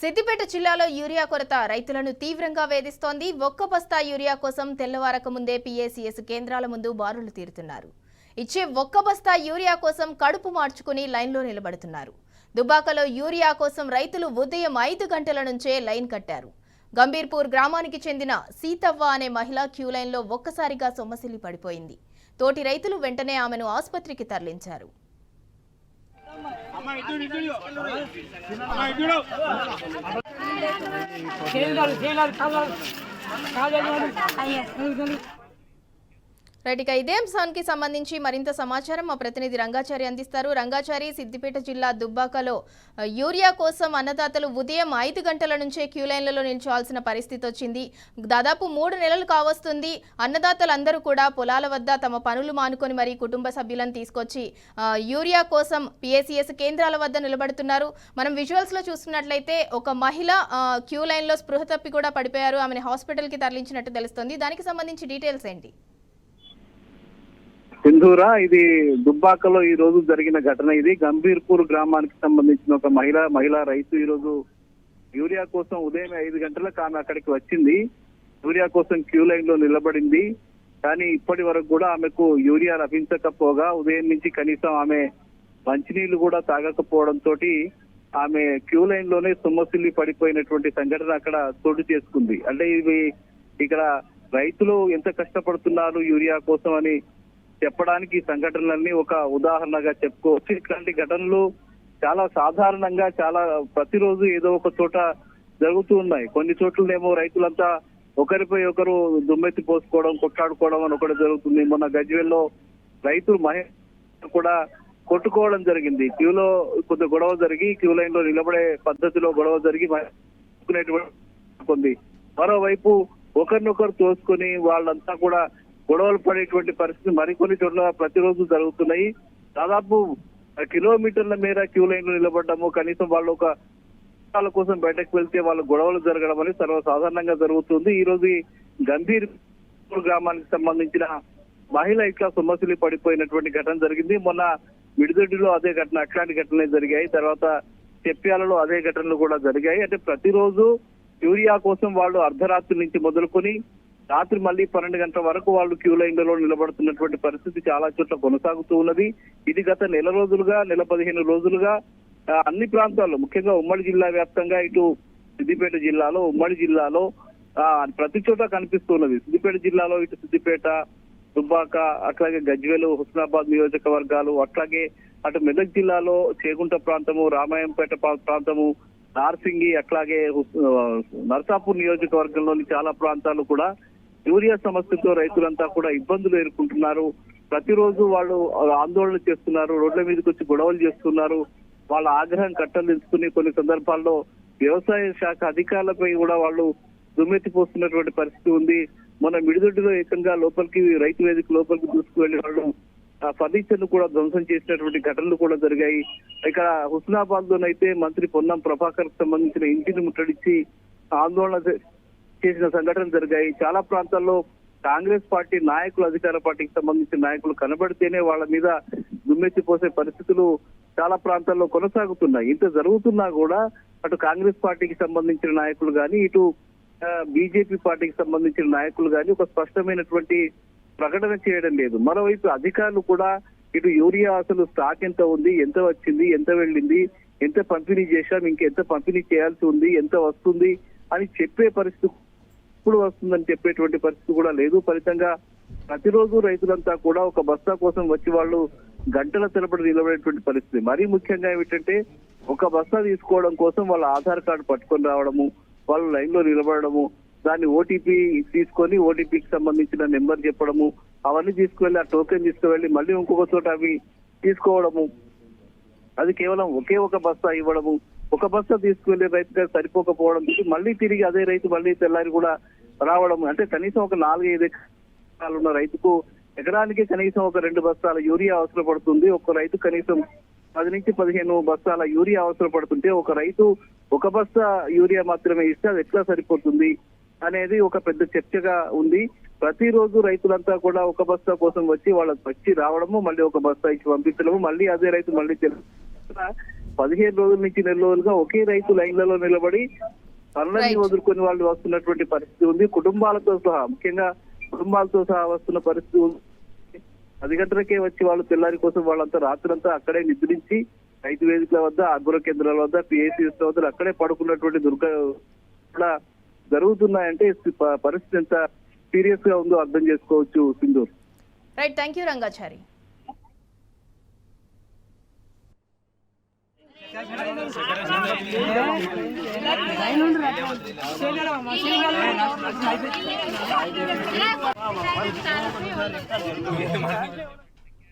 సిద్దిపేట జిల్లాలో యూరియా కొరత రైతులను తీవ్రంగా వేధిస్తోంది. ఒక్క బస్తా యూరియా కోసం తెల్లవారక ముందే పీఏసీఎస్ కేంద్రాల ముందు బారులు తీరుతున్నారు. ఇచ్చే ఒక్క బస్తా యూరియా కోసం కడుపు మార్చుకుని లైన్లో నిలబడుతున్నారు. దుబ్బాకలో యూరియా కోసం రైతులు ఉదయం 5 గంటల నుంచే లైన్ కట్టారు. గంభీర్పూర్ గ్రామానికి చెందిన సీతవ్వ అనే మహిళ క్యూ లైన్లో ఒక్కసారిగా సొమ్మసిల్లి పడిపోయింది. తోటి రైతులు వెంటనే ఆమెను ఆసుపత్రికి తరలించారు. రైట్, ఇక ఇదే అంశానికి సంబంధించి మరింత సమాచారం మా ప్రతినిధి రంగాచారి అందిస్తారు. రంగాచారి, సిద్దిపేట జిల్లా దుబ్బాకలో యూరియా కోసం అన్నదాతలు ఉదయం 5 గంటల నుంచే క్యూ లైన్లలో నిల్చోవాల్సిన పరిస్థితి వచ్చింది. దాదాపు 3 నెలలు కావస్తుంది. అన్నదాతలందరూ కూడా పొలాల వద్ద తమ పనులు మానుకొని మరి కుటుంబ సభ్యులను తీసుకొచ్చి యూరియా కోసం పీఏసీఎస్ కేంద్రాల వద్ద నిలబడుతున్నారు. మనం విజువల్స్ లో చూస్తున్నట్లయితే ఒక మహిళ క్యూ లైన్ లో స్పృహ తప్పి కూడా పడిపోయారు. ఆమెను హాస్పిటల్ కి తరలించినట్టు తెలుస్తోంది. దానికి సంబంధించి డీటెయిల్స్ ఏంటి? సింధూరా, ఇది దుబ్బాకలో ఈ రోజు జరిగిన ఘటన. ఇది గంభీర్పూర్ గ్రామానికి సంబంధించిన ఒక మహిళా రైతు ఈ రోజు యూరియా కోసం ఉదయం 5 గంటలకు ఆమె అక్కడికి వచ్చింది. యూరియా కోసం క్యూ లైన్ లో నిలబడింది. కానీ ఇప్పటి వరకు కూడా ఆమెకు యూరియా లభించకపోగా ఉదయం నుంచి కనీసం ఆమె మంచినీళ్లు కూడా తాగకపోవడంతో ఆమె క్యూ లైన్ లోనే సొమ్మసిల్లి పడిపోయినటువంటి సంఘటన అక్కడ చోటు చేసుకుంది. అంటే ఇవి ఇక్కడ రైతులు ఎంత కష్టపడుతున్నారు యూరియా కోసం అని చెప్పడానికి ఈ సంఘటనలన్నీ ఒక ఉదాహరణగా చెప్పుకోవచ్చు. ఇట్లాంటి ఘటనలు చాలా సాధారణంగా ప్రతిరోజు ఏదో ఒక చోట జరుగుతూ ఉన్నాయి. కొన్ని చోట్లనేమో రైతులంతా ఒకరిపై ఒకరు దుమ్మెత్తి పోసుకోవడం, కొట్లాడుకోవడం అని ఒకటి జరుగుతుంది. మొన్న గజ్వేల్లో రైతులు మహిళలు కూడా కొట్టుకోవడం జరిగింది. క్యూలో కొంత గొడవ జరిగి క్యూ లైన్ లో నిలబడే పద్ధతిలో గొడవ జరిగి మరోవైపు ఒకరినొకరు తోసుకొని వాళ్ళంతా కూడా గొడవలు పడేటువంటి పరిస్థితి మరికొన్ని చోట్ల ప్రతిరోజు జరుగుతున్నాయి. దాదాపు కిలోమీటర్ల మేర క్యూ లైన్ లో నిలబడ్డము, కనీసం వాళ్ళు ఒక కోసం బయటకు వెళ్తే వాళ్ళు గొడవలు జరగడం అనేది సర్వసాధారణంగా జరుగుతుంది. ఈ రోజు గంభీర్ గ్రామానికి సంబంధించిన మహిళ ఇట్లా సొమ్మసిల్లి పడిపోయినటువంటి ఘటన జరిగింది. మొన్న మిడిదొడ్డిలో అదే ఘటన, అట్లాంటి ఘటనలే జరిగాయి. తర్వాత చెప్పాలలో అదే ఘటనలు కూడా జరిగాయి. అంటే ప్రతిరోజు యూరియా కోసం వాళ్ళు అర్ధరాత్రి నుంచి మొదలుకొని రాత్రి మళ్ళీ 12 గంటల వరకు వాళ్ళు క్యూ లైన్లలో నిలబడుతున్నటువంటి పరిస్థితి చాలా చోట్ల కొనసాగుతూ ఉన్నది. ఇది గత నెల 15 రోజులుగా అన్ని ప్రాంతాల్లో, ముఖ్యంగా ఉమ్మడి జిల్లా వ్యాప్తంగా ఇటు సిద్దిపేట జిల్లాలో, ఉమ్మడి జిల్లాలో ప్రతి చోట కనిపిస్తున్నది. సిద్దిపేట జిల్లాలో ఇటు సిద్దిపేట, దుబ్బాక, అట్లాగే గజ్వేలు, హుస్నాబాద్ నియోజకవర్గాలు, అట్లాగే అటు మెదక్ జిల్లాలో చేగుంట ప్రాంతము, రామాయంపేట ప్రాంతము, నార్సింగి, అట్లాగే నర్సాపూర్ నియోజకవర్గంలోని చాలా ప్రాంతాలు కూడా యూరియా సమస్యతో రైతులంతా కూడా ఇబ్బందులు ఎదుర్కొంటున్నారు. ప్రతిరోజు వాళ్ళు ఆందోళన చేస్తున్నారు, రోడ్ల మీదకి వచ్చి గొడవలు చేస్తున్నారు. వాళ్ళ ఆగ్రహం కట్టలు తెలుసుకుని కొన్ని సందర్భాల్లో వ్యవసాయ శాఖ అధికారులపై కూడా వాళ్ళు దుమ్మెత్తిపోస్తున్నటువంటి పరిస్థితి ఉంది. మొన్న మిడిదొడ్డిలో ఏకంగా లోపలికి, రైతు వేదిక లోపలికి దూసుకువెళ్లి వాళ్ళు ఫర్నిచర్ ను కూడా ధ్వంసం చేసినటువంటి ఘటనలు కూడా జరిగాయి. ఇక్కడ హుస్నాబాద్ లోనైతే మంత్రి పొన్నం ప్రభాకర్ సంబంధించిన ఇంటిని ముట్టడించి ఆందోళన చేసిన సంఘటనలు జరిగాయి. చాలా ప్రాంతాల్లో కాంగ్రెస్ పార్టీ నాయకులు, అధికార పార్టీకి సంబంధించిన నాయకులు కనబడితేనే వాళ్ళ మీద దుమ్మెత్తిపోసే పరిస్థితులు చాలా ప్రాంతాల్లో కొనసాగుతున్నాయి. ఇంత జరుగుతున్నా కూడా అటు కాంగ్రెస్ పార్టీకి సంబంధించిన నాయకులు కానీ, ఇటు బీజేపీ పార్టీకి సంబంధించిన నాయకులు కానీ ఒక స్పష్టమైనటువంటి ప్రకటన చేయడం లేదు. మరోవైపు అధికారులు కూడా ఇటు యూరియా అసలు స్టాక్ ఎంత ఉంది, ఎంత వచ్చింది, ఎంత వెళ్ళింది, ఎంత పంపిణీ చేశాం, ఇంకెంత పంపిణీ చేయాల్సి ఉంది, ఎంత వస్తుంది అని చెప్పే పరిస్థితి, ఇప్పుడు వస్తుందని చెప్పేటువంటి పరిస్థితి కూడా లేదు. ఫలితంగా ప్రతిరోజు రైతులంతా కూడా ఒక బస్తా కోసం వచ్చి వాళ్ళు గంటల తరబడి నిలబడేటువంటి పరిస్థితి. మరీ ముఖ్యంగా ఏమిటంటే ఒక బస్తా తీసుకోవడం కోసం వాళ్ళ ఆధార్ కార్డు పట్టుకొని రావడము, వాళ్ళు లైన్ లో నిలబడము, దాన్ని ఓటీపీ తీసుకొని ఓటీపీకి సంబంధించిన నెంబర్ చెప్పడము, అవన్నీ తీసుకువెళ్ళి ఆ టోకెన్ తీసుకువెళ్ళి మళ్ళీ ఇంకొక చోట అవి తీసుకోవడము, అది కేవలం ఒకే ఒక బస్తా ఇవ్వడము. ఒక బస్తా తీసుకువెళ్లే రైతు గారు సరిపోకపోవడం, మళ్ళీ తిరిగి అదే రైతు మళ్ళీ తెల్లారి కూడా రావడం. అంటే కనీసం ఒక 4-5 ఎకరాలు ఉన్న రైతుకు ఎకరానికి కనీసం ఒక 2 బస్తాల యూరియా అవసరపడుతుంది. ఒక రైతు కనీసం 10 నుంచి 15 బస్తాల యూరియా అవసరపడుతుంటే ఒక రైతు ఒక బస్తా యూరియా మాత్రమే ఇస్తే అది ఎట్లా సరిపోతుంది అనేది ఒక పెద్ద చర్చగా ఉంది. ప్రతిరోజు రైతులంతా కూడా ఒక బస్తా కోసం వచ్చి వాళ్ళకి వచ్చి రావడము, మళ్ళీ ఒక బస్తా ఇచ్చి పంపించడము, మళ్ళీ అదే రైతు మళ్ళీ 15 రోజుల నుంచి నెల రోజులుగా ఒకే రైతు లైన్లలో నిలబడి పనులన్నీ Right. వదులుకొని వాళ్ళు వస్తున్నటువంటి పరిస్థితి ఉంది. కుటుంబాలతో సహా, ముఖ్యంగా కుటుంబాలతో సహా వస్తున్న పరిస్థితి ఉంది. 10 గంటలకే వచ్చి వాళ్ళు తెల్లారి కోసం వాళ్ళంతా రాత్రంతా అక్కడే నిద్రించి రైతు వేదికల వద్ద, అగ్ర కేంద్రాల వద్ద, పిఏసీఎస్ వద్ద అక్కడే పడుకున్నటువంటి కూడా జరుగుతున్నాయంటే పరిస్థితి ఎంత సీరియస్ గా ఉందో అర్థం చేసుకోవచ్చు Sindoor. Right, thank you Rangachari. Gracias.